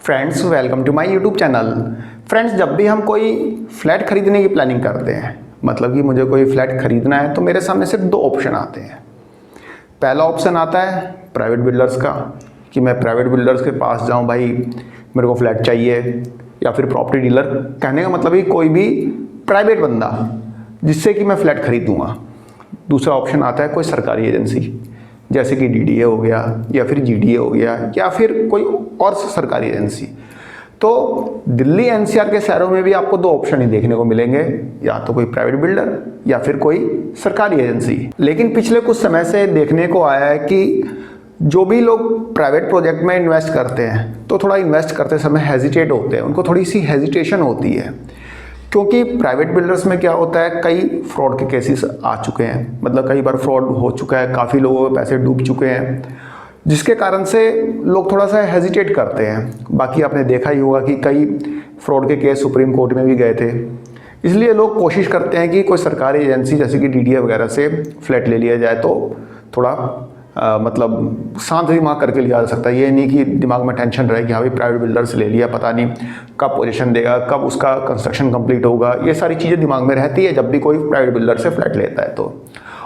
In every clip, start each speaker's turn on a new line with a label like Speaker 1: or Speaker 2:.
Speaker 1: Friends welcome to my YouTube channel. Friends जब भी हम कोई फ्लैट खरीदने की प्लानिंग करते हैं, मतलब कि मुझे कोई फ्लैट खरीदना है, तो मेरे सामने सिर्फ दो ऑप्शन आते हैं। पहला ऑप्शन आता है प्राइवेट बिल्डर्स का कि मैं प्राइवेट बिल्डर्स के पास जाऊं, भाई मेरे को फ्लैट चाहिए, या फिर प्रॉपर्टी डीलर, कहने का मतलब कि कोई भी प्राइवेट बंदा जिससे कि मैं फ्लैट खरीदूँगा। दूसरा ऑप्शन आता है कोई सरकारी एजेंसी जैसे कि डीडीए हो गया या फिर जीडीए हो गया या फिर कोई और सरकारी एजेंसी। तो दिल्ली एनसीआर के शहरों में भी आपको दो ऑप्शन ही देखने को मिलेंगे, या तो कोई प्राइवेट बिल्डर या फिर कोई सरकारी एजेंसी। लेकिन पिछले कुछ समय से देखने को आया है कि जो भी लोग प्राइवेट प्रोजेक्ट में इन्वेस्ट करते हैं तो थोड़ा इन्वेस्ट करते समय हेजिटेट होते हैं, उनको थोड़ी सी हेजिटेशन होती है, क्योंकि प्राइवेट बिल्डर्स में क्या होता है, कई फ्रॉड के केसेस आ चुके हैं। मतलब कई बार फ्रॉड हो चुका है, काफ़ी लोगों के पैसे डूब चुके हैं, जिसके कारण से लोग थोड़ा सा हेजिटेट करते हैं। बाकी आपने देखा ही होगा कि कई फ्रॉड के केस सुप्रीम कोर्ट में भी गए थे। इसलिए लोग कोशिश करते हैं कि कोई सरकारी एजेंसी जैसे कि डीडीए वगैरह से फ्लैट ले लिया जाए तो थोड़ा मतलब शांत दिमाग करके लिया जा सकता है। ये नहीं कि दिमाग में टेंशन रहे कि हाँ भाई प्राइवेट बिल्डर से ले लिया, पता नहीं कब पोजीशन देगा, कब उसका कंस्ट्रक्शन कंप्लीट होगा, ये सारी चीज़ें दिमाग में रहती है जब भी कोई प्राइवेट बिल्डर से फ्लैट लेता है तो।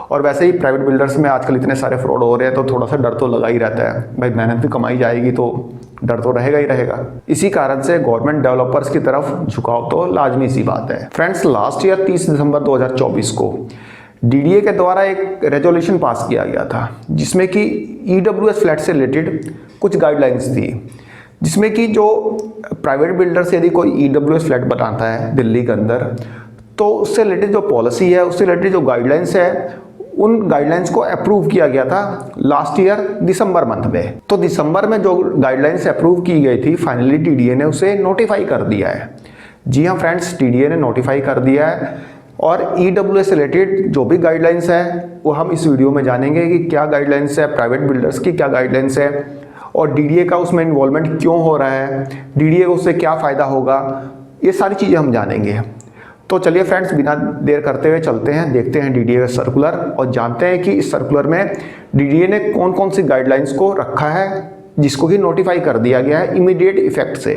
Speaker 1: और वैसे ही प्राइवेट बिल्डर्स में आजकल इतने सारे फ्रॉड हो रहे हैं तो थोड़ा सा डर तो लगा ही रहता है, भाई मेहनत भी कमाई जाएगी तो डर तो रहेगा ही रहेगा। इसी कारण से गवर्नमेंट डेवलपर्स की तरफ झुकाव तो लाजमी सी बात है। फ्रेंड्स लास्ट ईयर 30 दिसंबर 2024 को डीडीए के द्वारा एक रेजोल्यूशन पास किया गया था जिसमें कि ईडब्ल्यूएस फ्लैट से रिलेटेड कुछ गाइडलाइंस थी, जिसमें कि जो प्राइवेट बिल्डर से यदि कोई ईडब्ल्यूएस फ्लैट बनाता है दिल्ली के अंदर तो उससे रिलेटेड जो पॉलिसी है, उससे रिलेटेड जो गाइडलाइंस है, उन गाइडलाइंस को अप्रूव किया गया था लास्ट ईयर दिसंबर मंथ में। तो दिसंबर में जो गाइडलाइंस अप्रूव की गई थी, फाइनली डीडीए ने उसे नोटिफाई कर दिया है। जी हाँ फ्रेंड्स, डीडीए ने नोटिफाई कर दिया है और ईडब्ल्यूएस से रिलेटेड जो भी गाइडलाइंस है वो हम इस वीडियो में जानेंगे कि क्या गाइडलाइंस है, प्राइवेट बिल्डर्स की क्या गाइडलाइंस है और डीडीए का उसमें इन्वॉल्वमेंट क्यों हो रहा है, डीडीए को उससे क्या फ़ायदा होगा, ये सारी चीज़ें हम जानेंगे। तो चलिए फ्रेंड्स बिना देर करते हुए चलते हैं, देखते हैं डीडीए का सर्कुलर और जानते हैं कि इस सर्कुलर में डीडीए ने कौन कौन सी गाइडलाइंस को रखा है जिसको कि नोटिफाई कर दिया गया है इमीडिएट इफेक्ट से,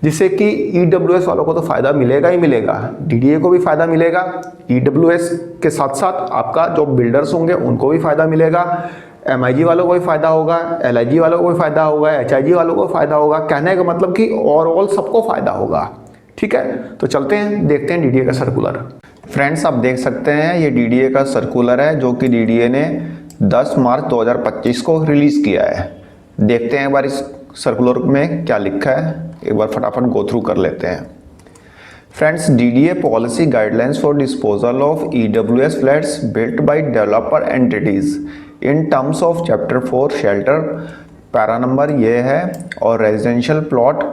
Speaker 1: जिससे कि ईडब्ल्यूएस वालों को तो फ़ायदा मिलेगा ही मिलेगा, डीडीए को भी फ़ायदा मिलेगा, ईडब्ल्यूएस के साथ साथ आपका जो बिल्डर्स होंगे उनको भी फ़ायदा मिलेगा, एमआईजी वालों को भी फ़ायदा होगा, एलआईजी वालों को भी फ़ायदा होगा, एचआईजी वालों को फ़ायदा होगा। कहने का मतलब कि ओवरऑल सबको फ़ायदा होगा। ठीक है, तो चलते हैं देखते हैं डीडीए का सर्कुलर। फ्रेंड्स आप देख सकते हैं ये डीडीए का सर्कुलर है जो कि डीडीए ने 10 मार्च 2025 को रिलीज़ किया है। देखते हैं एक बार इस सर्कुलर में क्या लिखा है, एक बार फटाफट गो थ्रू कर लेते हैं। Friends DDA policy guidelines for disposal of EWS flats built by developer entities in terms of chapter 4 shelter, para number ये है, और residential plot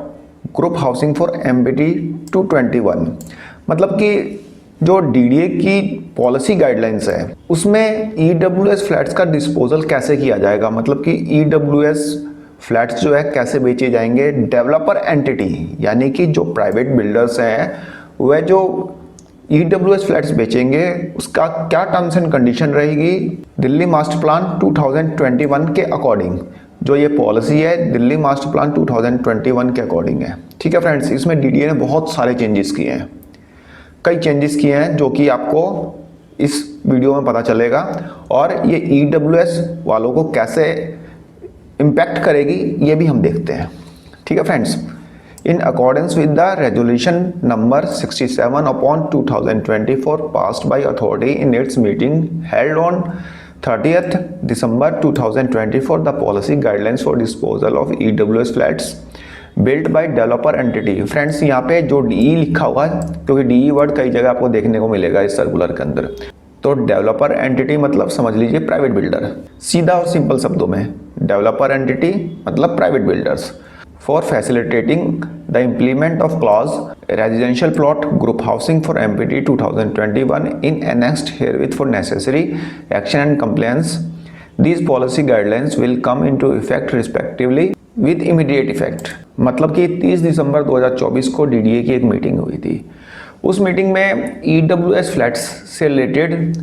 Speaker 1: group housing for MBT 221। मतलब कि जो डीडीए की पॉलिसी गाइडलाइंस है उसमें ईडब्ल्यूएस फ्लैट्स का डिस्पोजल कैसे किया जाएगा, मतलब कि ईडब्ल्यूएस फ्लैट्स जो है कैसे बेचे जाएंगे डेवलपर एंटिटी, यानी कि जो प्राइवेट बिल्डर्स हैं वह जो ईडब्ल्यूएस फ्लैट्स बेचेंगे उसका क्या टर्म्स एंड कंडीशन रहेगी दिल्ली मास्टर प्लान 2021 के अकॉर्डिंग। जो ये पॉलिसी है दिल्ली मास्टर प्लान 2021 के अकॉर्डिंग है। ठीक है फ्रेंड्स, इसमें डीडीए ने बहुत सारे चेंजेस किए हैं, कई चेंजेस किए हैं जो कि आपको इस वीडियो में पता चलेगा, और ये ईडब्ल्यूएस वालों को कैसे इम्पैक्ट करेगी ये भी हम देखते हैं। ठीक है friends, in accordance with the resolution number 67/2024 passed by authority in its meeting held on 30th December 2024 the policy guidelines for disposal of EWS flats built by developer entity. Friends यहाँ पे जो डीई लिखा होगा, क्योंकि DE word कई जगह आपको देखने को मिलेगा इस सर्कुलर के अंदर, तो डेवलपर एंटिटी मतलब समझ लीजिए प्राइवेट बिल्डर, सीधा और सिंपल शब्दों में डेवलपर एंटिटी मतलब private builders, for facilitating the implement of clause residential plot group housing for MPT 2021 in annexed herewith for necessary action and compliance. These policy guidelines will come into effect respectively with immediate effect. मतलब कि 30 दिसंबर 2024 को DDA की एक meeting हुई थी। उस meeting में EWS flats से रिलेटेड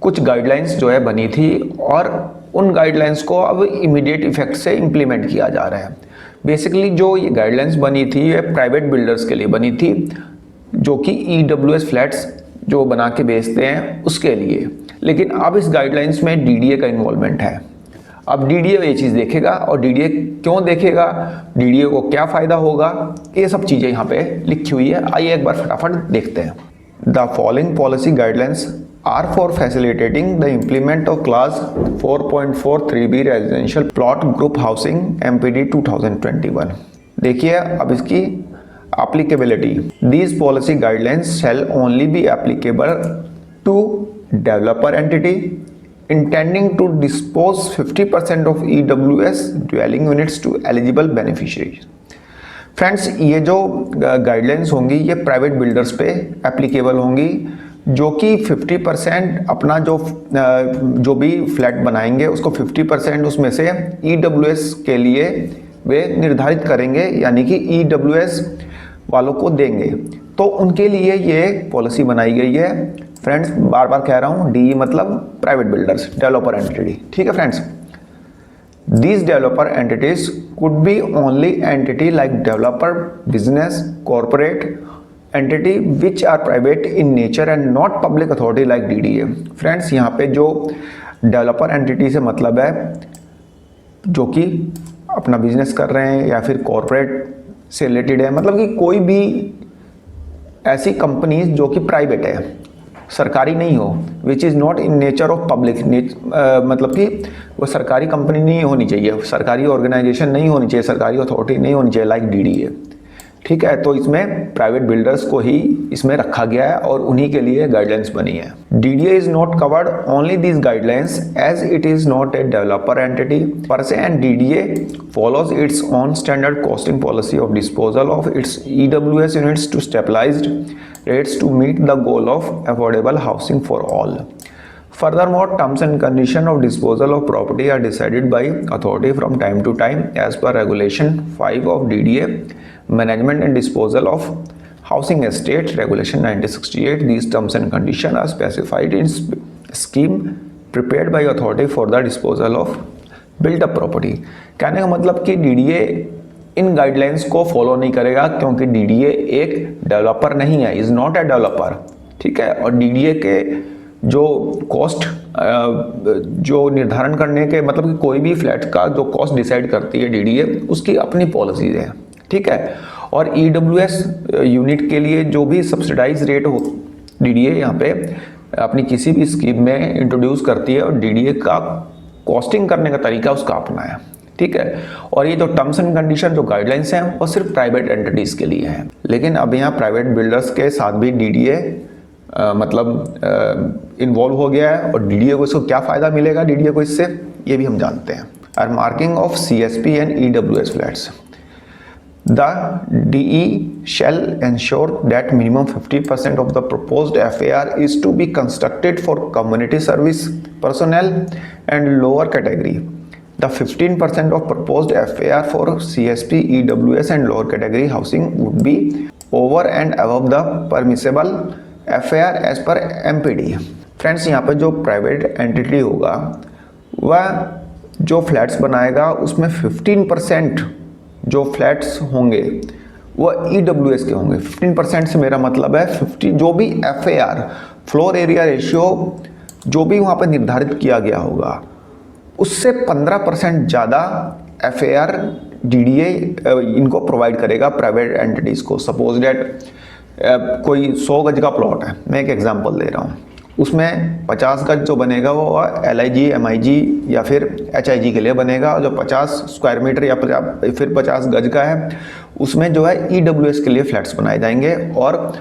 Speaker 1: कुछ गाइडलाइंस जो है बनी थी और उन गाइडलाइंस को अब इमीडिएट इफेक्ट से इम्प्लीमेंट किया जा रहा है। बेसिकली जो ये गाइडलाइंस बनी थी ये प्राइवेट बिल्डर्स के लिए बनी थी, जो कि ईडब्ल्यूएस फ्लैट्स जो बना के बेचते हैं उसके लिए। लेकिन अब इस गाइडलाइंस में डीडीए का इन्वॉल्वमेंट है। अब डीडीए ये चीज़ देखेगा, और डीडीए क्यों देखेगा, डीडीए को क्या फ़ायदा होगा, ये सब चीज़ें यहाँ पे लिखी हुई है। आइए एक बार फटाफट देखते हैं। The following policy guidelines are for facilitating the implement of class 4.43B residential plot group housing MPD 2021। देखिए अब इसकी applicability. These policy guidelines shall only be applicable to developer entity intending to dispose 50% of EWS dwelling units to eligible beneficiaries। Friends ये जो guidelines होंगी ये private builders पे applicable होंगी, जो कि 50% अपना जो भी फ्लैट बनाएंगे उसको 50% उसमें से EWS के लिए वे निर्धारित करेंगे, यानी कि EWS वालों को देंगे। तो उनके लिए ये पॉलिसी बनाई गई है। फ्रेंड्स बार बार कह रहा हूँ, डी मतलब प्राइवेट बिल्डर्स, डेवलपर एंटिटी। ठीक है friends, these developer entities could be only entity like developer business corporate entity which are private in nature and not public authority like DDA. Friends यहाँ पे जो developer entity से मतलब है जो कि अपना बिजनेस कर रहे हैं या फिर कॉर्पोरेट से रिलेटेड है, मतलब कि कोई भी ऐसी कंपनीज जो कि प्राइवेट है, सरकारी नहीं हो, which is not in nature of public, मतलब कि वो सरकारी कंपनी नहीं होनी चाहिए, सरकारी ऑर्गेनाइजेशन नहीं होनी चाहिए, सरकारी अथॉरिटी नहीं होनी चाहिए लाइक डीडीए। ठीक है, तो इसमें प्राइवेट बिल्डर्स को ही इसमें रखा गया है और उन्हीं के लिए गाइडलाइंस बनी है। DDA is not covered only these guidelines as it is not a developer entity per se, and DDA follows its own standard costing policy of disposal of its EWS units to stabilized rates to meet the goal of affordable housing for all. Furthermore, terms and conditions of disposal of property are decided by authority from time to time as per Regulation 5 of DDA, Management and Disposal of Housing Estate, Regulation 1968. These terms and conditions are specified in scheme prepared by authority for the disposal of built up property। कहने का मतलब कि DDA इन guidelines को follow नहीं करेगा, क्योंकि DDA एक developer नहीं है, इज नॉट ए डेवलपर। ठीक है, और डीडीए के जो कॉस्ट जो निर्धारण करने के मतलब कि कोई भी फ्लैट का जो कॉस्ट डिसाइड करती है डीडीए, उसकी अपनी पॉलिसीज है। ठीक है, और ईडब्ल्यूएस यूनिट के लिए जो भी सब्सिडाइज रेट हो डीडीए यहाँ पे अपनी किसी भी स्कीम में इंट्रोड्यूस करती है, और डीडीए का कॉस्टिंग करने का तरीका उसका अपना है। ठीक है, और ये जो टर्म्स एंड कंडीशन जो गाइडलाइंस हैं वो सिर्फ प्राइवेट एंटिटीज़ के लिए हैं। लेकिन अब यहाँ प्राइवेट बिल्डर्स के साथ भी डीडीए मतलब इन्वॉल्व हो गया है, और डीडीए को इसको क्या फ़ायदा मिलेगा डीडीए को इससे, ये भी हम जानते हैं। Earmarking of CSP and EWS flats. The DE shall ensure that minimum 50% of the proposed FAR is to be constructed for community service personnel and lower category. The 15% of proposed FAR for CSP, EWS and lower category housing would be over and above the permissible FAR as per MPD। Friends यहाँ पे जो private entity होगा वह जो flats बनाएगा उसमें 15% जो flats होंगे वो EWS के होंगे। 15% से मेरा मतलब है 50 जो भी FAR फ्लोर एरिया रेशियो जो भी वहाँ पे निर्धारित किया गया होगा उससे 15% ज़्यादा FAR DDA इनको प्रोवाइड करेगा प्राइवेट एंटिटीज़ को। सपोज डेट कोई 100 गज का प्लॉट है, मैं एक एग्जांपल दे रहा हूँ, उसमें 50 गज जो बनेगा वो LIG, MIG या फिर HIG के लिए बनेगा, और जो 50 स्क्वायर मीटर या फिर 50 गज का है उसमें जो है EWS के लिए फ्लैट्स बनाए जाएंगे, और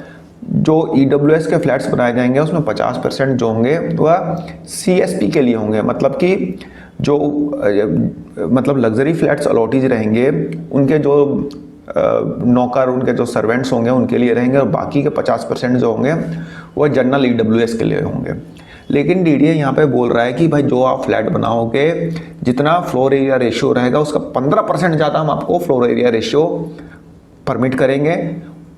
Speaker 1: जो EWS के फ्लैट्स बनाए जाएंगे उसमें 50% जो होंगे वह CSP के लिए होंगे, मतलब कि जो मतलब लग्जरी फ्लैट्स अलॉटीज रहेंगे उनके जो नौकर उनके जो सर्वेंट्स होंगे उनके लिए रहेंगे, और बाकी के 50% जो होंगे वो जनरल EWS के लिए होंगे। लेकिन डीडीए यहाँ पे बोल रहा है कि भाई जो आप फ्लैट बनाओगे जितना फ्लोर एरिया रेशियो रहेगा उसका 15% ज़्यादा हम आपको फ्लोर एरिया रेशियो परमिट करेंगे,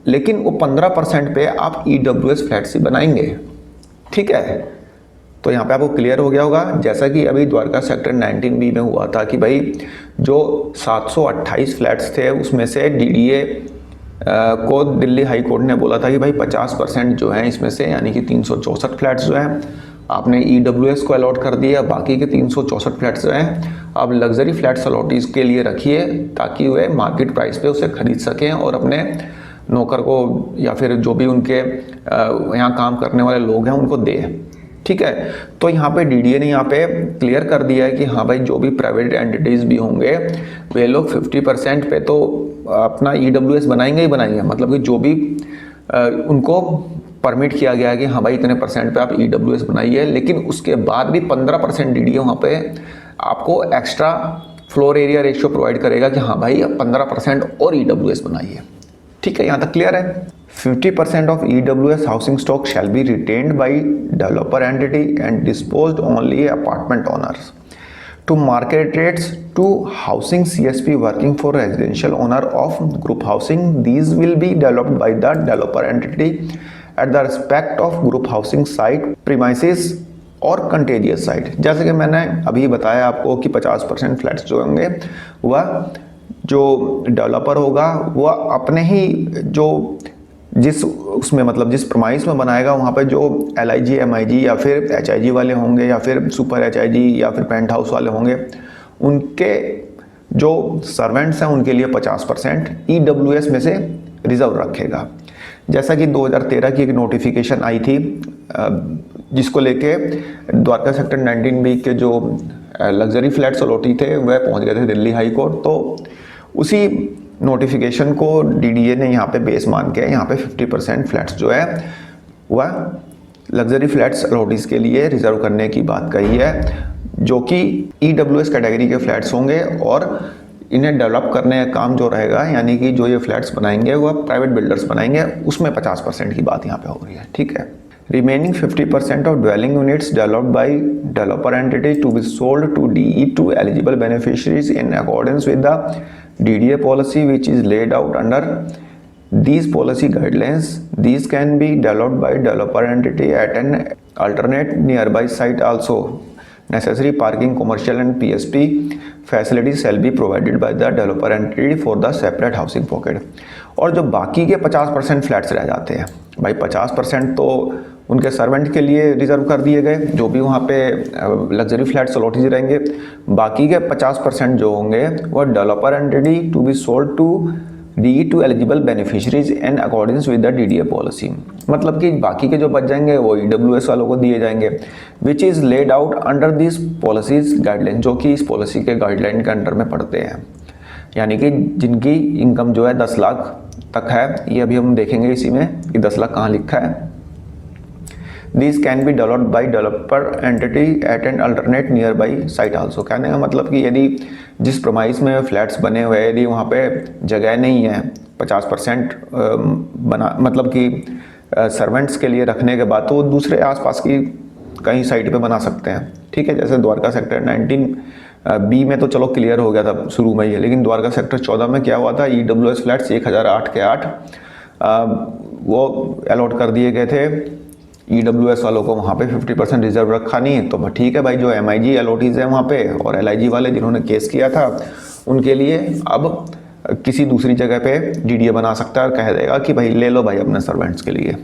Speaker 1: लेकिन वो 15% पे आप EWS फ्लैट्स ही बनाएंगे। ठीक है, तो यहाँ पे आपको क्लियर हो गया होगा, जैसा कि अभी द्वारका सेक्टर 19B में हुआ था कि भाई जो 728 फ्लैट्स थे उसमें से डीडीए को दिल्ली हाई कोर्ट ने बोला था कि भाई 50% जो है इसमें से, यानी कि 364 फ्लैट्स जो हैं आपने ईडब्ल्यूएस को अलॉट कर दिया, बाकी के 364 फ्लैट्स जो हैं अब लग्जरी फ्लैट्स अलॉटीज़ के लिए रखिए ताकि वे मार्केट प्राइस पे उसे खरीद सकें और अपने नौकर को या फिर जो भी उनके यहाँ काम करने वाले लोग हैं उनको दे। ठीक है, तो यहाँ पे डीडीए ने यहाँ पे क्लियर कर दिया है कि हाँ भाई जो भी प्राइवेट एंटिटीज़ भी होंगे वे लोग 50% पे तो अपना ईडब्ल्यूएस बनाएंगे ही बनाएंगे। मतलब कि जो भी उनको परमिट किया गया है कि हाँ भाई इतने % पे आप ईडब्ल्यूएस बनाइए, लेकिन उसके बाद भी 15% डीडीए वहाँ पे आपको extra floor area ratio provide करेगा कि हाँ भाई 15% और ईडब्ल्यूएस बनाइए। ठीक है, यहाँ तक क्लियर है। 50% of EWS housing stock shall be retained by developer entity and disposed only apartment owners. To market rates to housing CSP working for residential owner of group housing, these will be developed by the developer entity at the respect of group housing site premises और contagious site. जैसे कि मैंने अभी बताया आपको कि 50% flats जो होंगे वह जो डेवलपर होगा वह अपने ही जो जिस उसमें मतलब जिस प्रमाइस में बनाएगा वहाँ पे जो LIG MIG या फिर HIG वाले होंगे या फिर सुपर HIG या फिर पेंट हाउस वाले होंगे उनके जो सर्वेंट्स हैं उनके लिए 50% EWS में से रिजर्व रखेगा। जैसा कि 2013 की एक नोटिफिकेशन आई थी जिसको लेके द्वारका सेक्टर 19B के जो लग्जरी फ्लैट्स अलॉटी थे वह पहुँच गए थे दिल्ली हाई कोर्ट। तो उसी नोटिफिकेशन को डीडीए ने यहाँ पे बेस मान के यहाँ पे 50% फ्लैट्स जो है वह लग्जरी फ्लैट्स अलॉटीज़ के लिए रिजर्व करने की बात कही है, जो कि ईडब्ल्यूएस कैटेगरी के फ्लैट्स होंगे और इन्हें डेवलप करने का काम जो रहेगा, यानी कि जो ये फ्लैट्स बनाएंगे वह प्राइवेट बिल्डर्स बनाएंगे, उसमें 50% की बात यहाँ पे हो रही है। ठीक है, remaining 50% of dwelling units developed by developer entity to be sold to DE to eligible beneficiaries in accordance with the DDA policy which is laid out under these policy guidelines. These can be developed by developer entity at an alternate nearby site also. Necessary parking, commercial and PSP facilities shall be provided by the developer entity for the separate housing pocket. और जो बाकी के 50% flats रह जाते हैं भाई 50% तो उनके सर्वेंट के लिए रिजर्व कर दिए गए, जो भी वहाँ पे लग्जरी फ्लैट्स अलॉटीज रहेंगे। बाकी के 50% जो होंगे वो developer entity to be sold to DE to eligible beneficiaries in accordings with the DDA पॉलिसी। मतलब कि बाकी के जो बच जाएंगे वो EWS वालों को दिए जाएंगे, which is laid out under this policies guideline, जो कि इस पॉलिसी के गाइडलाइन के अंडर में पढ़ते हैं। यानी कि जिनकी इनकम जो है 10 लाख तक है, ये अभी हम देखेंगे इसी में कि 10 लाख कहाँ लिखा है। These can be developed by developer entity at an alternate nearby site also। कहने का मतलब कि यदि जिस प्रमाइस में फ्लैट्स बने हुए हैं यदि वहाँ पे जगह नहीं है 50% बना मतलब कि सर्वेंट्स के लिए रखने के बाद, तो दूसरे आसपास की कहीं साइट पे बना सकते हैं। ठीक है, जैसे द्वारका सेक्टर 19B में तो चलो क्लियर हो गया था शुरू में ही, लेकिन द्वारका सेक्टर 14 में क्या हुआ था, EWS फ्लैट्स 1008 के 8 वो अलॉट कर दिए गए थे। EWS वालों को वहाँ पे 50% रिजर्व रखा नहीं, तो ठीक है भाई जो MIG अलॉटीज़ है वहाँ पे और LIG वाले जिन्होंने केस किया था उनके लिए अब किसी दूसरी जगह पे DDA बना सकता है और कह देगा कि भाई ले लो भाई अपने सर्वेंट्स के लिए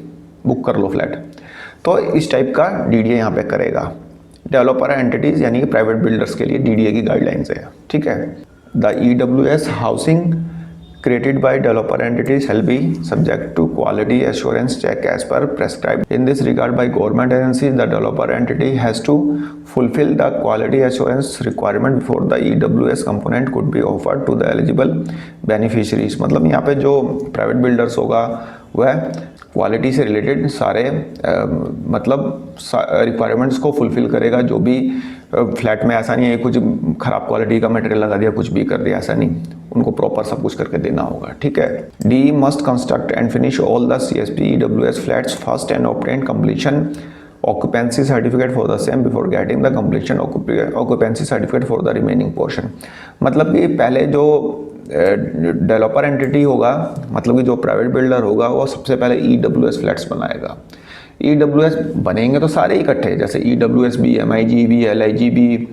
Speaker 1: बुक कर लो फ्लैट। तो इस टाइप का DDA यहाँ पे करेगा डेवलपर एंटिटीज़ यानी कि प्राइवेट बिल्डर्स के लिए DDA की गाइडलाइंस है। ठीक है, the EWS housing created by developer entity shall be subject to quality assurance check as per prescribed in this regard by government agencies. The developer entity has to fulfill the quality assurance requirement before the EWS component could be offered to the eligible beneficiaries। मतलब यहाँ पे जो private builders होगा वह quality से related सारे मतलब requirements को फुलफिल करेगा। जो भी फ्लैट में ऐसा नहीं है कुछ ख़राब क्वालिटी का मटेरियल लगा दिया, कुछ भी कर दिया, ऐसा नहीं, उनको प्रॉपर सब कुछ करके देना होगा। ठीक है, D must construct and finish all the CSP EWS flats first and obtain completion occupancy certificate for the same before getting the completion occupancy certificate for the remaining portion। मतलब कि पहले जो डेवलपर एंटिटी होगा, मतलब कि जो private builder होगा वो सबसे पहले EWS फ्लैट्स बनाएगा। EWS बनेंगे तो सारे इकट्ठे, जैसे EWS भी, MIG भी, LIG भी,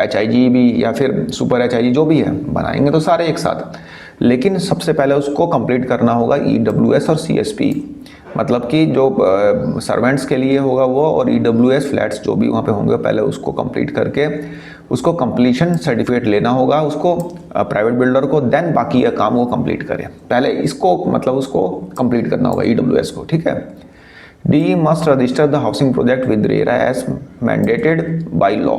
Speaker 1: HIG भी या फिर सुपर HIG जो भी है, बनाएंगे तो सारे एक साथ। लेकिन सबसे पहले उसको कंप्लीट करना होगा EWS और CSP, मतलब कि जो सर्वेंट्स के लिए होगा वो, और EWS फ्लैट्स जो भी वहाँ पे होंगे पहले उसको कंप्लीट करके उसको कंप्लीशन सर्टिफिकेट लेना होगा उसको प्राइवेट बिल्डर को, देन बाकी ये काम वो कंप्लीट करे। पहले इसको मतलब उसको कंप्लीट करना होगा EWS को, ठीक है। DE must register the housing project with RERA as mandated by law,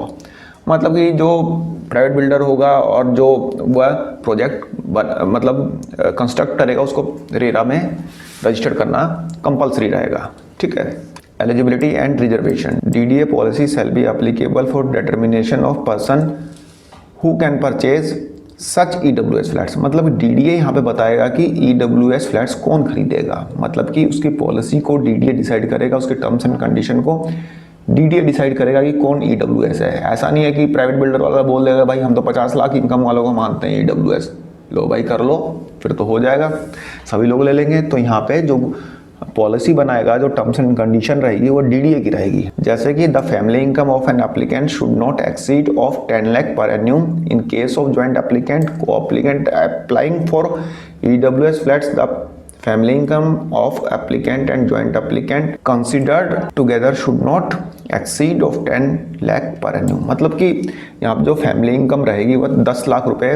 Speaker 1: मतलब कि जो प्राइवेट बिल्डर होगा और जो वह प्रोजेक्ट मतलब कंस्ट्रक्ट करेगा उसको रेरा में रजिस्टर करना कंपलसरी रहेगा, ठीक है। Eligibility and reservation, DDA policy shall be applicable for determination of person who can purchase such EWS flats, मतलब DDA यहाँ पे बताएगा कि EWS फ्लैट्स कौन खरीदेगा, मतलब कि उसकी पॉलिसी को DDA डिसाइड करेगा, उसके टर्म्स एंड कंडीशन को DDA डिसाइड करेगा कि कौन EWS है। ऐसा नहीं है कि प्राइवेट बिल्डर वाला बोल देगा भाई हम तो 50 लाख इनकम वालों को मानते हैं EWS, लो भाई कर लो, फिर तो हो जाएगा, सभी लोग ले लेंगे। तो यहाँ पे जो पॉलिसी बनाएगा, जो टर्म्स एंड कंडीशन रहेगी वो DDA की रहेगी, जैसे कि the family income of an applicant should not exceed of 10 lakh per annum in case of joint applicant co applicant applying for EWS flats, the family income of applicant and joint applicant considered together should not exceed of 10 lakh per annum, मतलब कि यहाँ जो family income रहेगी वह 10 लाख रुपए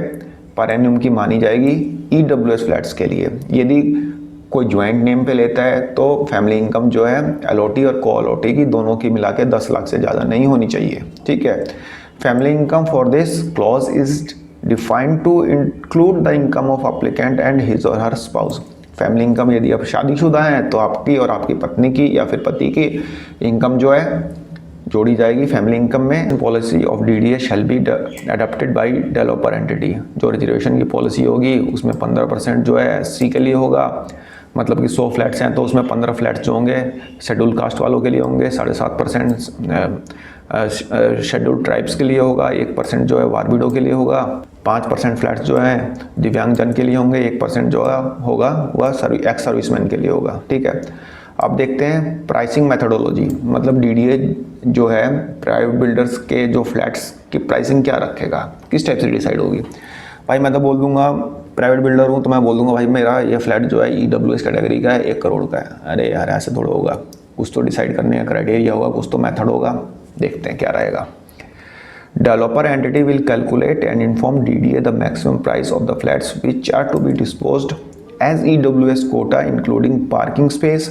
Speaker 1: पर एन्यूम की मानी जाएगी EWS फ्लैट्स के लिए। यदि कोई ज्वाइंट नेम पे लेता है तो फैमिली इनकम जो है एलओटी और को एलओटी की दोनों की मिला के 10 लाख से ज़्यादा नहीं होनी चाहिए, ठीक है। Family income for this clause is defined to include the income of applicant and his or her spouse, family income यदि आप शादीशुदा हैं तो आपकी और आपकी पत्नी की या फिर पति की इनकम जो है जोड़ी जाएगी फैमिली इनकम में। Policy of DDA shall be adopted by developer entity, जो रिजर्वेशन की पॉलिसी होगी उसमें 15% जो है SC के लिए होगा, मतलब कि 100 फ्लैट्स हैं तो उसमें 15 फ्लैट्स जो होंगे शेड्यूल कास्ट वालों के लिए होंगे, 7.5% शेड्यूल ट्राइब्स के लिए होगा, 1% जो है वारबिडो के लिए होगा, 5% फ्लैट्स जो हैं दिव्यांगजन के लिए होंगे, 1% जो होगा वह एक्स सर्विसमैन के लिए होगा, ठीक है। अब देखते हैं प्राइसिंग मेथोडोलॉजी, मतलब DDA जो है प्राइवेट बिल्डर्स के जो फ्लैट्स की प्राइसिंग क्या रखेगा, किस टाइप से डिसाइड होगी। भाई मैं तो बोल दूंगा प्राइवेट बिल्डर हूँ तो मैं बोल दूंगा भाई मेरा ये फ्लैट जो है EWS कैटेगरी का है, 1 करोड़ का है। अरे यार ऐसे थोड़ा होगा, कुछ तो डिसाइड करने का क्राइटेरिया होगा, कुछ तो मेथड होगा, देखते हैं क्या रहेगा। Developer entity will calculate and inform DDA the maximum price of the flats which are to be disposed as EWS quota including parking space.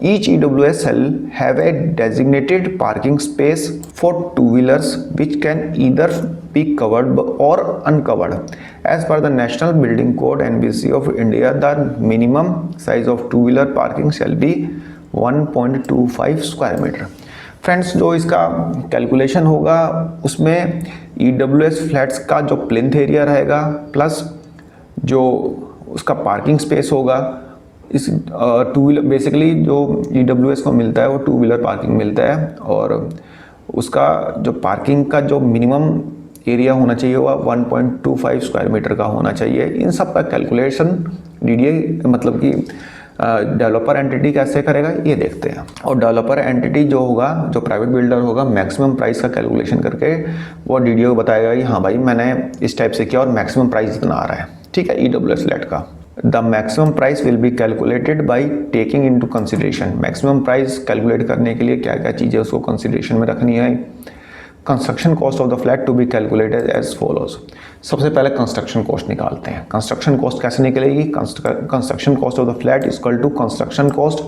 Speaker 1: Each EWS shall have a designated parking space for two-wheelers which can either be covered or uncovered. As per the National Building Code NBC of India, the minimum size of two-wheeler parking shall be 1.25 square meter. Friends जो इसका calculation होगा उसमें EWS flats का जो plinth area रहेगा plus जो उसका parking space होगा, इस टू व्हीलर बेसिकली जो EWS को मिलता है वो टू व्हीलर पार्किंग मिलता है, और उसका जो पार्किंग का जो मिनिमम एरिया होना चाहिए वह 1.25 स्क्वायर मीटर का होना चाहिए। इन सब का कैलकुलेशन DDA मतलब कि डेवलपर एंटिटी कैसे करेगा ये देखते हैं। और डेवलपर एंटिटी जो होगा, जो प्राइवेट बिल्डर होगा, मैक्सिमम प्राइस का कैलकुलेशन करके वो DDA को बताएगा कि हाँ भाई मैंने इस टाइप से किया और मैक्सिमम प्राइस इतना आ रहा है, ठीक है, EWS फ्लैट का। The maximum price will be calculated by taking into consideration, maximum price calculate करने के लिए क्या क्या चीज़ें उसको कंसिडरेशन में रखनी है। Construction cost of the flat to be calculated as follows. सबसे पहले कंस्ट्रक्शन कॉस्ट निकालते हैं। कंस्ट्रक्शन कॉस्ट कैसे निकलेगी? Construction cost of the flat is equal to construction cost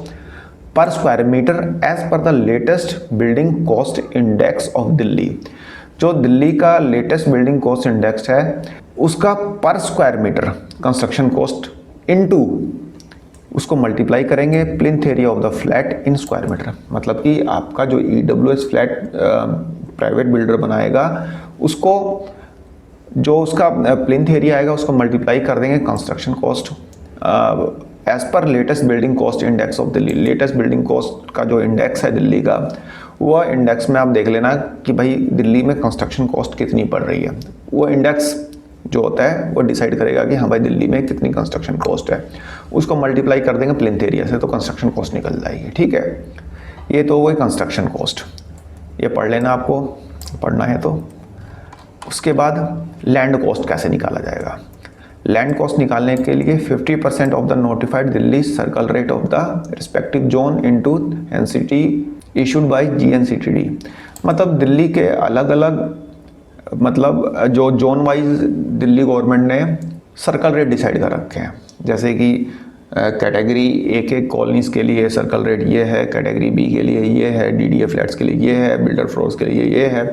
Speaker 1: per square metre as per the latest building cost index of Delhi. जो दिल्ली का latest building cost index है उसका per square metre construction cost into उसको multiply करेंगे plinth area of the flat in square metre. मतलब कि आपका जो EWS फ्लैट प्राइवेट बिल्डर बनाएगा उसको जो उसका प्लिंथ एरिया आएगा उसको मल्टीप्लाई कर देंगे construction cost as per latest building cost index of Delhi. Latest building cost का जो इंडेक्स है दिल्ली का, वह इंडेक्स में आप देख लेना कि भाई दिल्ली में कंस्ट्रक्शन कॉस्ट कितनी पड़ रही है। वो इंडेक्स जो होता है वो डिसाइड करेगा कि हाँ भाई दिल्ली में कितनी कंस्ट्रक्शन कॉस्ट है, उसको मल्टीप्लाई कर देंगे प्लिंथ एरिया से तो कंस्ट्रक्शन कॉस्ट निकल जाएगी, ठीक है। ये तो वही कंस्ट्रक्शन कॉस्ट, ये पढ़ लेना आपको, पढ़ना है तो। उसके बाद लैंड कॉस्ट कैसे निकाला जाएगा। लैंड कॉस्ट निकालने के लिए 50% of the notified Delhi circle rate of the respective zone into NCT issued by GNCTD. मतलब दिल्ली के अलग अलग, मतलब जो जोन वाइज दिल्ली गवर्नमेंट ने सर्कल रेट डिसाइड कर रखे हैं। जैसे कि कैटेगरी एक एक कॉलोनीज़ के लिए सर्कल रेट ये है, कैटेगरी बी के लिए ये है, डीडीए फ्लैट्स के लिए ये है, बिल्डर फ्लोर्स के लिए ये है।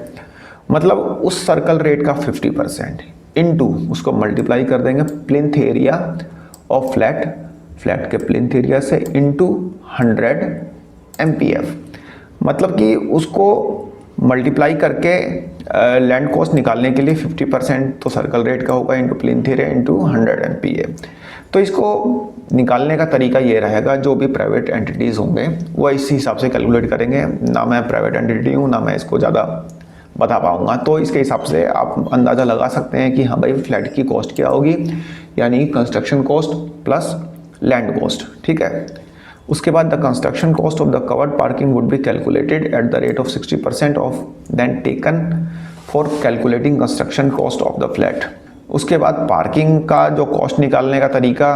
Speaker 1: मतलब उस सर्कल रेट का 50% इनटू उसको मल्टीप्लाई कर देंगे plinth area of flat, flat के प्लिंथ एरिया से इनटू 100 MPF। मतलब कि उसको मल्टीप्लाई करके लैंड कॉस्ट निकालने के लिए 50% तो सर्कल रेट का होगा into plinth area into 100 MPA। तो इसको निकालने का तरीका ये रहेगा, जो भी प्राइवेट एंटिटीज़ होंगे वो इस हिसाब से कैलकुलेट करेंगे। ना मैं प्राइवेट एंटिटी हूँ, ना मैं इसको ज़्यादा बता पाऊँगा, तो इसके हिसाब से आप अंदाज़ा लगा सकते हैं कि हाँ भाई फ्लैट की कॉस्ट क्या होगी, यानी construction cost plus land cost. ठीक है। उसके बाद the construction cost of the covered parking would be calculated at the rate of 60% of then taken for calculating construction cost of the flat. उसके बाद पार्किंग का जो कॉस्ट निकालने का तरीका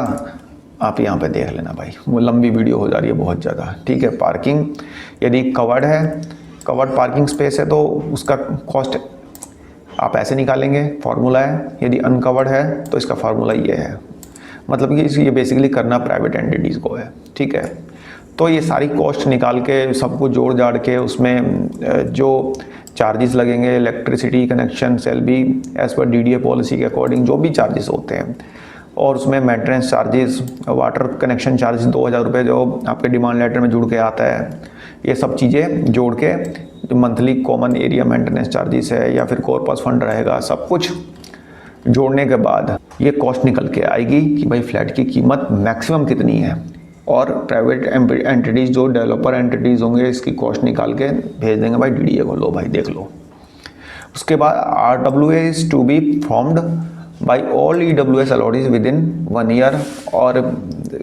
Speaker 1: आप यहाँ पे देख लेना भाई, वो लंबी वीडियो हो जा रही है बहुत ज़्यादा। ठीक है। पार्किंग यदि कवर्ड है, कवर्ड पार्किंग स्पेस है तो उसका कॉस्ट आप ऐसे निकालेंगे, फार्मूला है। यदि अनकवर्ड है तो इसका फार्मूला ये है। मतलब कि ये बेसिकली करना प्राइवेट एंटिटीज़ को है। ठीक है। तो ये सारी कॉस्ट निकाल के सबको जोड़ जाड़ के उसमें जो चार्जेस लगेंगे, इलेक्ट्रिसिटी कनेक्शन सेल भी एज पर डीडीए पॉलिसी के अकॉर्डिंग जो भी चार्जेस होते हैं, और उसमें maintenance charges, water connection charges 2000 रुपये जो आपके डिमांड लेटर में जुड़ के आता है, ये सब चीज़ें जोड़ के जो monthly common area maintenance charges है या फिर कॉर्पस फंड रहेगा, सब कुछ जोड़ने के बाद ये कॉस्ट निकल के आएगी कि भाई फ्लैट की कीमत मैक्सिमम कितनी है। और प्राइवेट एंटिटीज़ जो डेवलपर एंटिटीज़ होंगे इसकी कॉस्ट निकाल के भेज देंगे भाई डीडीए को, लो भाई देख लो। उसके बाद RWA is to be formed by all EWS allottees within 1 year. और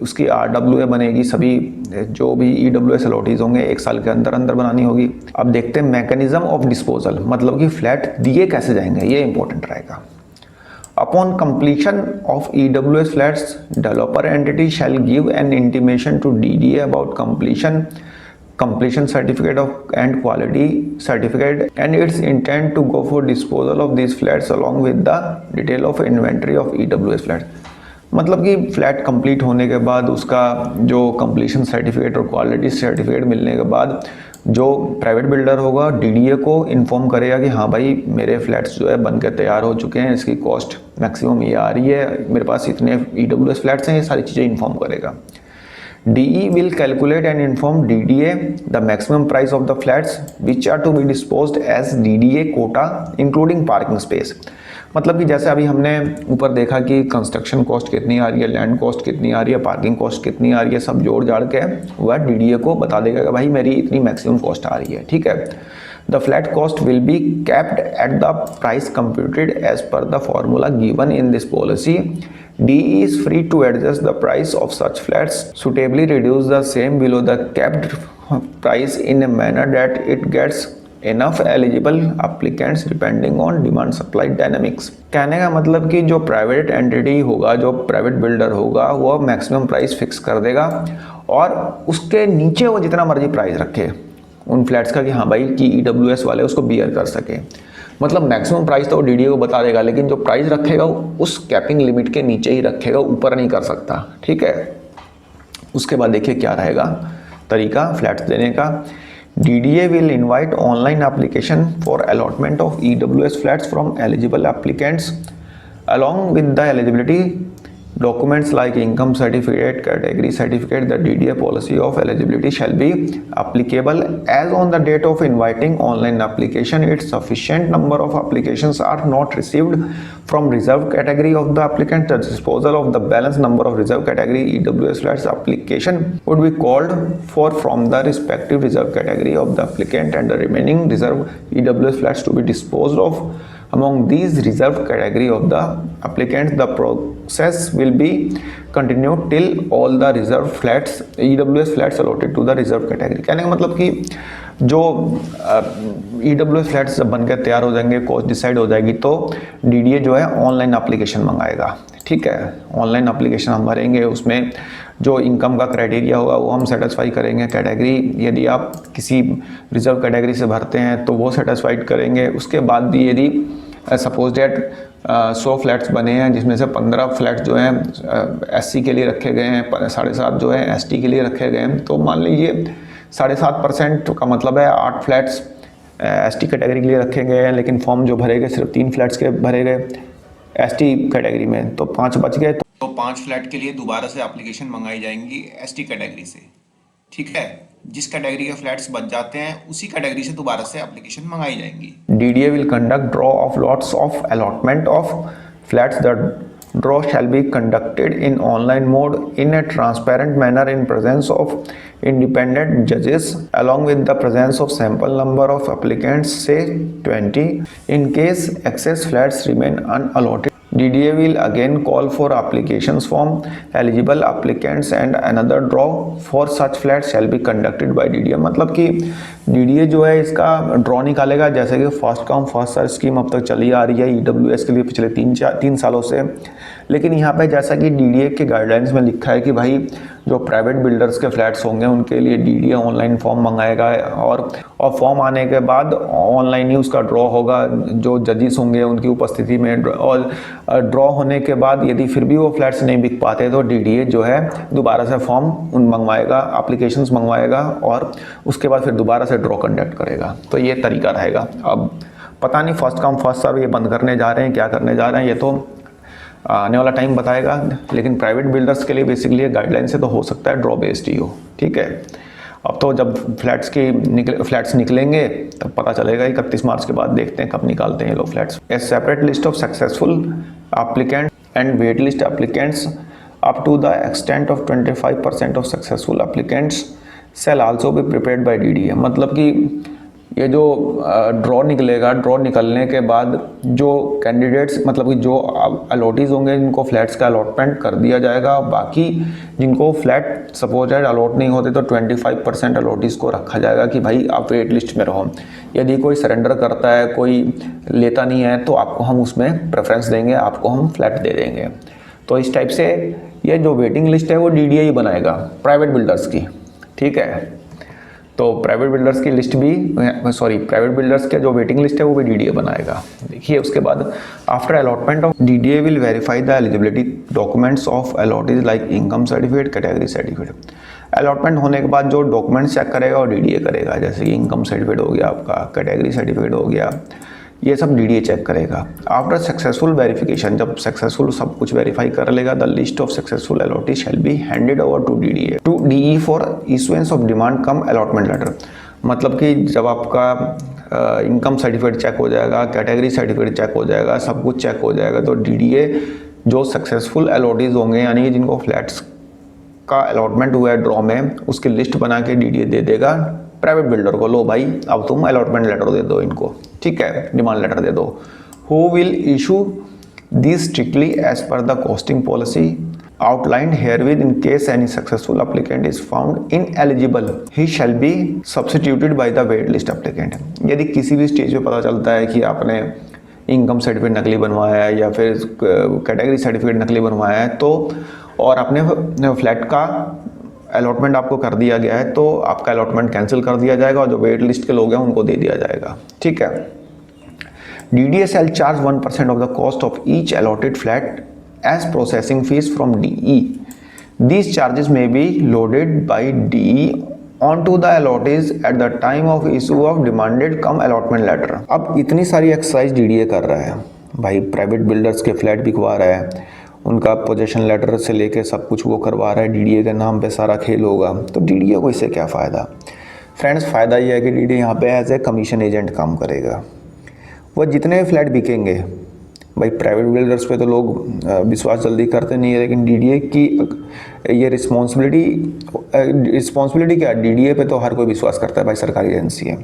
Speaker 1: उसकी RWA बनेगी, सभी जो भी EWS अलॉटीज होंगे 1 साल के अंदर अंदर बनानी होगी। अब देखते हैं मैकेनिज्म ऑफ डिस्पोजल, मतलब कि फ्लैट दिए कैसे जाएंगे, ये इंपॉर्टेंट रहेगा। Upon completion of EWS flats, developer entity shall give an intimation to DDA about completion certificate and quality certificate and its intent to go for disposal of these flats along with the detail of inventory of EWS flats। मतलब कि flat complete होने के बाद उसका जो completion certificate और quality certificate मिलने के बाद जो प्राइवेट बिल्डर होगा डीडीए को इन्फॉर्म करेगा कि हाँ भाई मेरे फ्लैट्स जो है बनकर तैयार हो चुके हैं, इसकी कॉस्ट मैक्सिमम ये आ रही है, मेरे पास इतने EWS फ्लैट्स हैं, ये सारी चीज़ें इन्फॉर्म करेगा। DE will calculate and inform DDA the maximum price of the flats which are to be disposed as DDA quota including parking space। मतलब कि जैसे अभी हमने ऊपर देखा कि कंस्ट्रक्शन कॉस्ट कितनी आ रही है, लैंड कॉस्ट कितनी आ रही है, पार्किंग कॉस्ट कितनी आ रही है, सब जोड़ जाड़ के वह डीडीए को बता देगा कि भाई मेरी इतनी मैक्सिमम कॉस्ट आ रही है। ठीक है। The flat cost will be capped at the price computed as per the formula given in this policy. DE is free to adjust the price of such flats, suitably reduce the same below the capped price in a manner that it gets enough eligible applicants depending on demand supply dynamics। कहने का मतलब कि जो private entity होगा, जो private builder होगा, वो maximum price fix कर देगा और उसके नीचे वो जितना मर्जी प्राइस रखे उन फ्लैट्स का कि हाँ भाई कि EWS वाले उसको बियर कर सके। मतलब मैक्सिमम प्राइस तो वो डीडीए को बता देगा, लेकिन जो प्राइस रखेगा उस कैपिंग लिमिट के नीचे ही रखेगा, ऊपर नहीं कर सकता। ठीक है। उसके बाद देखिए क्या रहेगा तरीका फ्लैट्स देने का। DDA will invite online application for allotment of EWS flats from eligible applicants along with the eligibility documents like income certificate, category certificate. The DDA policy of eligibility shall be applicable as on the date of inviting online application. Its sufficient number of applications are not received from reserved category of the applicant. The disposal of the balance number of reserved category EWS flats application would be called for from the respective reserved category of the applicant and the remaining reserved EWS flats to be disposed of among these reserved category of the applicants, the process will be continued till all the reserved flats EWS flats allotted to the reserved category। कहने का मतलब कि जो EWS flats जब बनकर तैयार हो जाएंगे, कॉस्ट डिसाइड हो जाएगी, तो DDA जो है ऑनलाइन एप्लीकेशन मंगाएगा। ठीक है, ऑनलाइन एप्लीकेशन हम भरेंगे, उसमें जो इनकम का क्राइटेरिया होगा वो हम सेटिस्फाई करेंगे। कैटेगरी यदि आप किसी रिजर्व कैटेगरी से भरते हैं तो वो सेटिस्फाइड करेंगे। उसके बाद भी यदि सपोज डेट 100 फ्लैट्स बने हैं जिसमें से 15 फ्लैट्स जो हैं SC के लिए रखे गए हैं, 7.5 जो है ST के लिए रखे गए हैं, तो मान लीजिए 7.5% का मतलब है 8 फ्लैट्स ST कैटेगरी के लिए रखे गए हैं, लेकिन फॉर्म जो भरे गए सिर्फ 3 फ्लैट्स के भरे गए ST कैटेगरी में, तो 5 बच गए। तो 5 फ्लैट के लिए दोबारा से एप्लीकेशन मंगाई जाएंगी ST कैटेगरी से। ठीक है, जिस कैटेगरी के फ्लैट्स बच जाते हैं उसी कैटेगरी से दोबारा से एप्लीकेशन मंगाई जाएंगी। DDA will conduct draw of lots of allotment of flats. The draw shall be conducted in online mode in a transparent manner in presence of independent judges along with the presence of sample number of applicants, say 20. In case excess flats remain unallotted, DDA will again call for applications from eligible applicants and another draw for such flats shall be conducted by DDA। मतलब कि DDA जो है इसका draw निकालेगा, जैसे कि first come first serve scheme अब तक चली आ रही है EWS के लिए पिछले 3 सालों से। लेकिन यहाँ पे जैसा कि DDA के गाइडलाइंस में लिखा है कि भाई जो प्राइवेट बिल्डर्स के फ्लैट्स होंगे उनके लिए DDA ऑनलाइन फॉर्म मंगाएगा और फॉर्म आने के बाद ऑनलाइन ही उसका ड्रॉ होगा जो जजेस होंगे उनकी उपस्थिति में। और ड्रॉ होने के बाद यदि फिर भी वो फ्लैट्स नहीं बिक पाते तो DDA जो है दोबारा से फॉर्म मंगवाएगा, एप्लीकेशंस मंगवाएगा और उसके बाद फिर दोबारा से ड्रॉ कंडक्ट करेगा। तो ये तरीका रहेगा। अब पता नहीं फर्स्ट कम फर्स्ट सर्व ये बंद करने जा रहे हैं, क्या करने जा रहे हैं, ये तो आने वाला टाइम बताएगा। लेकिन प्राइवेट बिल्डर्स के लिए बेसिकली गाइडलाइन से तो हो सकता है ड्रॉ बेस्ड ही हो। ठीक है, अब तो जब फ्लैट्स निकलेंगे तब पता चलेगा। 31 मार्च के बाद देखते हैं कब निकालते हैं ये लोग flats. A separate list of successful applicant and wait list applicants up to the extent of 25% of successful applicants shall also be prepared by DDA। मतलब कि ये जो ड्रॉ निकलेगा, ड्रॉ निकलने के बाद जो कैंडिडेट्स मतलब कि जो अलॉटीज़ होंगे जिनको फ्लैट्स का अलॉटमेंट कर दिया जाएगा, बाकी जिनको फ्लैट सपोज अलॉट नहीं होते तो 25% अलॉटीज़ को रखा जाएगा कि भाई आप वेट लिस्ट में रहो। यदि कोई सरेंडर करता है, कोई लेता नहीं है, तो आपको हम उसमें प्रेफरेंस देंगे, आपको हम फ्लैट दे देंगे। तो इस टाइप से ये जो वेटिंग लिस्ट है वो DDA ही बनाएगा प्राइवेट बिल्डर्स की। ठीक है, तो प्राइवेट बिल्डर्स की लिस्ट भी प्राइवेट बिल्डर्स का जो वेटिंग लिस्ट है वो भी DDA बनाएगा। देखिए उसके बाद after allotment of DDA will verify the eligibility documents of allottees like income certificate, category certificate. Allotment होने के बाद जो डॉक्यूमेंट्स चेक करेगा वो DDA करेगा, जैसे कि इनकम सर्टिफिकेट हो गया आपका, कैटेगरी सर्टिफिकेट हो गया, ये सब DDA चेक करेगा। आफ्टर सक्सेसफुल वेरिफिकेशन, जब सक्सेसफुल सब कुछ वेरीफाई कर लेगा, the list of successful allottees shall be handed over to DDA to DE for issuance of demand cum allotment letter. मतलब कि जब आपका इनकम सर्टिफिकेट चेक हो जाएगा, कैटेगरी सर्टिफिकेट चेक हो जाएगा, सब कुछ चेक हो जाएगा, तो DDA जो सक्सेसफुल अलॉटीज होंगे यानी कि जिनको फ्लैट्स का अलॉटमेंट हुआ है ड्रॉ में, उसकी लिस्ट बना के DDA दे देगा प्राइवेट बिल्डर को, लो भाई अब तुम अलॉटमेंट लेटर दे दो इनको। ठीक है, डिमांड लेटर दे दो। Who will issue this strictly as per the costing policy outlined herewith. In case any successful applicant is found ineligible he shall be substituted by the wait list applicant. यदि किसी भी stage पे पता चलता है कि आपने इनकम सर्टिफिकेट नकली बनवाया है या फिर कैटेगरी सर्टिफिकेट नकली बनवाया है तो और अपने फ्लैट का अलॉटमेंट आपको कर दिया गया है, तो आपका अलॉटमेंट कैंसिल कर दिया जाएगा और जो वेट लिस्ट के लोग हैं उनको दे दिया जाएगा। ठीक है, DDA shall charge 1% of the cost of each allotted flat as processing fees from DE. These charges may be loaded by DE onto the allottees at the time of issue of demanded cum allotment letter। अब इतनी सारी exercise DDA कर रहा है भाई, private builders के flat बिकवा रहा है, उनका पोजीशन लेटर से लेके सब कुछ वो करवा रहा है, DDA के नाम पे सारा खेल होगा। तो DDA को इससे क्या फ़ायदा? फ्रेंड्स, फ़ायदा ये है कि DDA यहाँ पे एज ए कमीशन एजेंट काम करेगा। वो जितने फ्लैट बिकेंगे भाई प्राइवेट बिल्डर्स पे तो लोग विश्वास जल्दी करते नहीं है, लेकिन डीडीए की ये रिस्पॉन्सिबिलिटी क्या है, डीडीए पे तो हर कोई विश्वास करता है भाई, सरकारी एजेंसी है।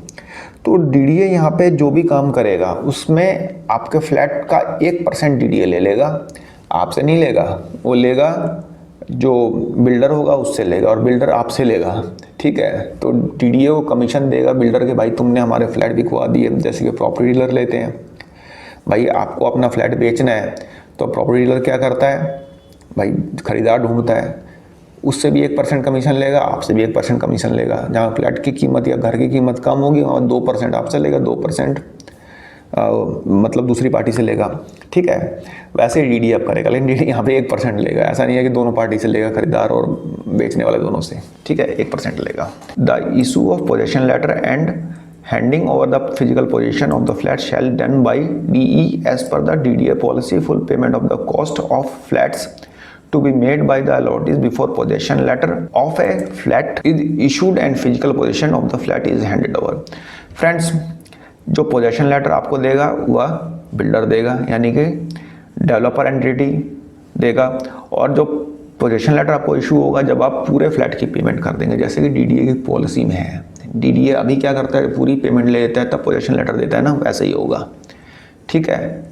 Speaker 1: तो डीडीए यहाँ पे जो भी काम करेगा उसमें आपके फ्लैट का 1% डीडीए ले लेगा, आपसे नहीं लेगा, वो लेगा जो बिल्डर होगा उससे लेगा, और बिल्डर आपसे लेगा, ठीक है। तो डीडीए को कमीशन देगा बिल्डर के, भाई तुमने हमारे फ्लैट बिकवा दिए। जैसे कि प्रॉपर्टी डीलर लेते हैं, भाई आपको अपना फ्लैट बेचना है तो प्रॉपर्टी डीलर क्या करता है भाई, खरीदार ढूंढता है, उससे भी 1% कमीशन लेगा, आपसे भी 1% कमीशन लेगा। जहाँ फ्लैट की कीमत या घर की कीमत कम होगी वहाँ 2% आपसे लेगा, 2% मतलब दूसरी पार्टी से लेगा, ठीक है। वैसे डीडीए आप करेगा, लेकिन डीडीए यहाँ पे 1% लेगा। ऐसा नहीं है कि दोनों पार्टी से लेगा, खरीदार और बेचने वाले दोनों से, ठीक है, 1% लेगा। The issue of possession letter and handing over the physical possession of the flat shall done by DE as per the DDA policy. Full payment of the cost of flats to be made by the allottees before possession letter of a flat is issued and physical possession of the flat is handed over. Friends, जो possession letter आपको देगा वह builder देगा, यानी कि developer entity देगा, और जो पोजेशन लेटर आपको इशू होगा जब आप पूरे फ्लैट की पेमेंट कर देंगे, जैसे कि डीडीए की पॉलिसी में है। डीडीए अभी क्या करता है, पूरी पेमेंट ले लेता है तब पोजेशन लेटर देता है ना, वैसे ही होगा, ठीक है।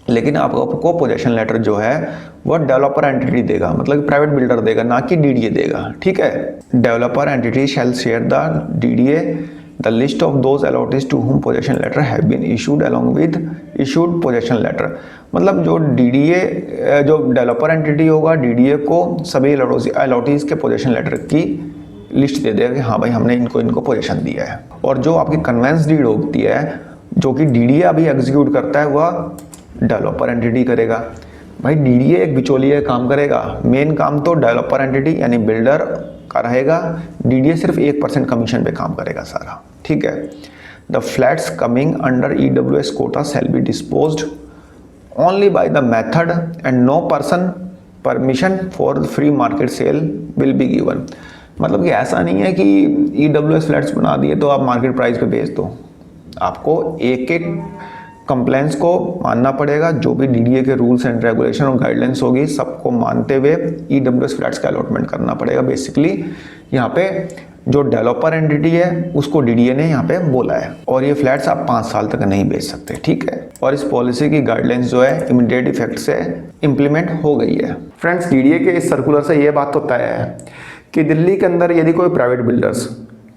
Speaker 1: लेकिन आपको पोजेशन लेटर जो है वो डेवलपर एंटिटी देगा, मतलब प्राइवेट बिल्डर देगा, ना कि डीडीए देगा, ठीक है। Developer entity shall share the DDA the list of those allottees to whom possession letter have been issued along with issued possession letter. मतलब जो डीडीए, जो डेवलपर एंटिटी होगा, डीडीए को सभी अलॉटीज के पोजेशन लेटर की लिस्ट दे देगा कि हाँ भाई हमने इनको पोजेशन दिया है। और जो आपकी कन्वेंस डीड होती है, जो कि डीडीए अभी एग्जीक्यूट करता है, वह डेवलपर एंटिटी करेगा। भाई डीडीए एक बिचौलिया काम करेगा, मेन काम तो डेवलपर एंटिटी यानी बिल्डर का रहेगा, डीडीए सिर्फ 1% कमीशन पे काम करेगा सारा, ठीक है। The flats coming under EWS quota shall be disposed only by the method and no person permission for free market sale will be given. मतलब कि ऐसा नहीं है कि ईडब्ल्यूएस फ्लैट्स बना दिए तो आप मार्केट प्राइस पे बेच दो, आपको एक एक कंप्लेंट्स को मानना पड़ेगा। जो भी डीडीए के रूल्स एंड रेगुलेशन और गाइडलाइंस होगी सबको मानते हुए ईडब्ल्यूएस फ्लैट्स का अलॉटमेंट करना पड़ेगा। बेसिकली यहाँ पे जो डेवलपर एंटिटी है उसको डीडीए ने यहाँ पे बोला है, और ये फ्लैट्स आप 5 साल तक नहीं बेच सकते, ठीक है। और इस पॉलिसी की गाइडलाइंस जो है इमीडिएट इफेक्ट से इम्प्लीमेंट हो गई है। फ्रेंड्स, डीडीए के इस सर्कुलर से ये बात तो तय है कि दिल्ली के अंदर यदि कोई प्राइवेट बिल्डर्स,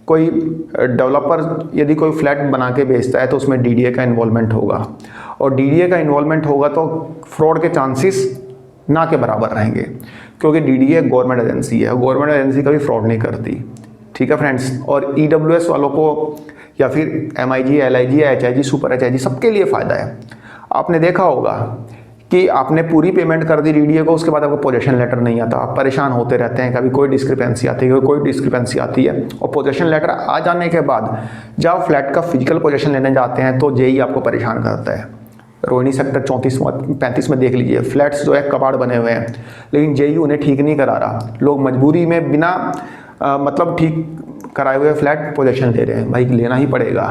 Speaker 1: कोई डेवलपर यदि कोई फ्लैट बना के बेचता है तो उसमें डीडीए का इन्वॉल्वमेंट होगा, और डीडीए का इन्वॉल्वमेंट होगा तो फ्रॉड के चांसेस ना के बराबर रहेंगे, क्योंकि डीडीए गवर्नमेंट एजेंसी है, गवर्नमेंट एजेंसी कभी फ्रॉड नहीं करती, ठीक है फ्रेंड्स। और ईडब्ल्यूएस वालों को या फिर एमआईजी, एलआईजी या एचआईजी, सुपर एचआईजी, सबके लिए फ़ायदा है। आपने देखा होगा कि आपने पूरी पेमेंट कर दी डीडीए को, उसके बाद आपको पोजेशन लेटर नहीं आता, आप परेशान होते रहते हैं, कभी कोई डिस्क्रिपेंसी आती है, कोई डिस्क्रिपेंसी आती है। और पोजेशन लेटर आ जाने के बाद जब आप फ्लैट का फिजिकल पोजेशन लेने जाते हैं तो जेई आपको परेशान करता है। रोहिणी सेक्टर 34-35 में देख लीजिए, फ्लैट्स जो है कबाड़ बने हुए हैं, लेकिन जेई उन्हें ठीक नहीं करा रहा। लोग मजबूरी में बिना मतलब ठीक कराए हुए फ्लैट पोजेशन ले रहे हैं। भाई लेना ही पड़ेगा,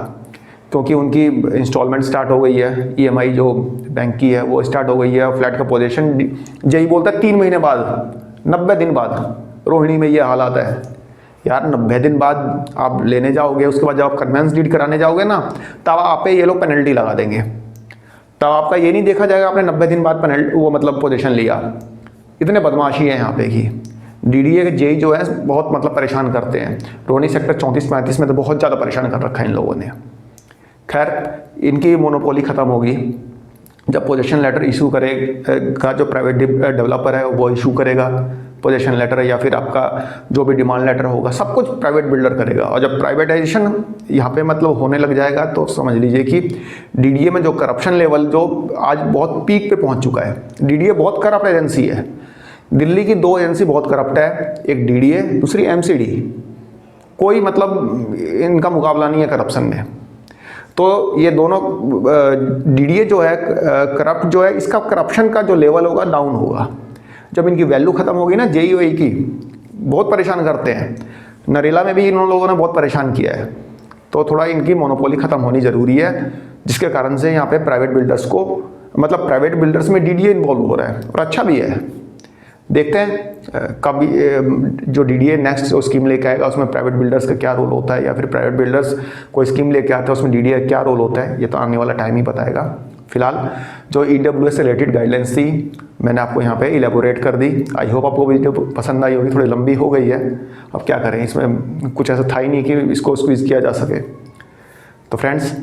Speaker 1: क्योंकि उनकी इंस्टॉलमेंट स्टार्ट हो गई है, ईएमआई जो बैंक की है वो स्टार्ट हो गई है, और फ्लैट का पोजीशन जेई बोलता है 3 महीने बाद, 90 दिन बाद। रोहिणी में ये हालात है यार, 90 दिन बाद आप लेने जाओगे, उसके बाद जब आप कन्वेंस डीड कराने जाओगे ना, तब आप पे ये लोग पेनल्टी लगा देंगे। तब आपका ये नहीं देखा जाएगा आपने 90 दिन बाद पेनल्टी वो मतलब पोजीशन लिया। इतने बदमाशी है यहाँ पे की डीडीए के जेई जो है बहुत मतलब परेशान करते हैं। रोहिणी सेक्टर 34-35 में तो बहुत ज़्यादा परेशान कर रखा है इन लोगों ने। खैर, इनकी मोनोपोली ख़त्म होगी जब पोजेशन लेटर इशू करेगा, जो प्राइवेट डेवलपर है वो इशू करेगा पोजेशन लेटर, या फिर आपका जो भी डिमांड लेटर होगा सब कुछ प्राइवेट बिल्डर करेगा। और जब प्राइवेटाइजेशन यहाँ पे मतलब होने लग जाएगा तो समझ लीजिए कि डीडीए में जो करप्शन लेवल जो आज बहुत पीक पे पहुँच चुका है। डीडीए बहुत करप्ट एजेंसी है, दिल्ली की 2 एजेंसी बहुत करप्ट है, एक डीडीए, दूसरी एमसीडी। कोई मतलब इनका मुकाबला नहीं है करप्शन में। तो ये दोनों डीडीए जो है करप्ट जो है, इसका करप्शन का जो लेवल होगा डाउन होगा। जब इनकी वैल्यू खत्म होगी ना जेईओई की, बहुत परेशान करते हैं, नरेला में भी इन लोगों ने बहुत परेशान किया है। तो थोड़ा इनकी मोनोपोली ख़त्म होनी ज़रूरी है, जिसके कारण से यहाँ पे प्राइवेट बिल्डर्स को मतलब प्राइवेट बिल्डर्स में डीडीए इन्वॉल्व हो रहा है और अच्छा भी है। देखते हैं कभी जो डीडीए नेक्स्ट जो स्कीम लेके आएगा उसमें प्राइवेट बिल्डर्स का क्या रोल होता है, या फिर प्राइवेट बिल्डर्स कोई स्कीम लेके आते हैं उसमें डीडीए क्या रोल होता है, ये तो आने वाला टाइम ही बताएगा। फिलहाल जो ईडब्ल्यूएस से रिलेटेड गाइडलाइंस थी मैंने आपको यहाँ पे इलेबोरेट कर दी। आई होप आपको वीडियो पसंद आई होगी, थोड़ी लंबी हो गई है, अब क्या करें, इसमें कुछ ऐसा था ही नहीं कि इसको स्क्वीज़ किया जा सके। तो फ्रेंड्स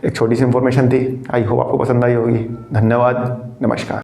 Speaker 1: एक छोटी सी इन्फॉर्मेशन थी, आई होप आपको पसंद आई होगी। धन्यवाद, नमस्कार।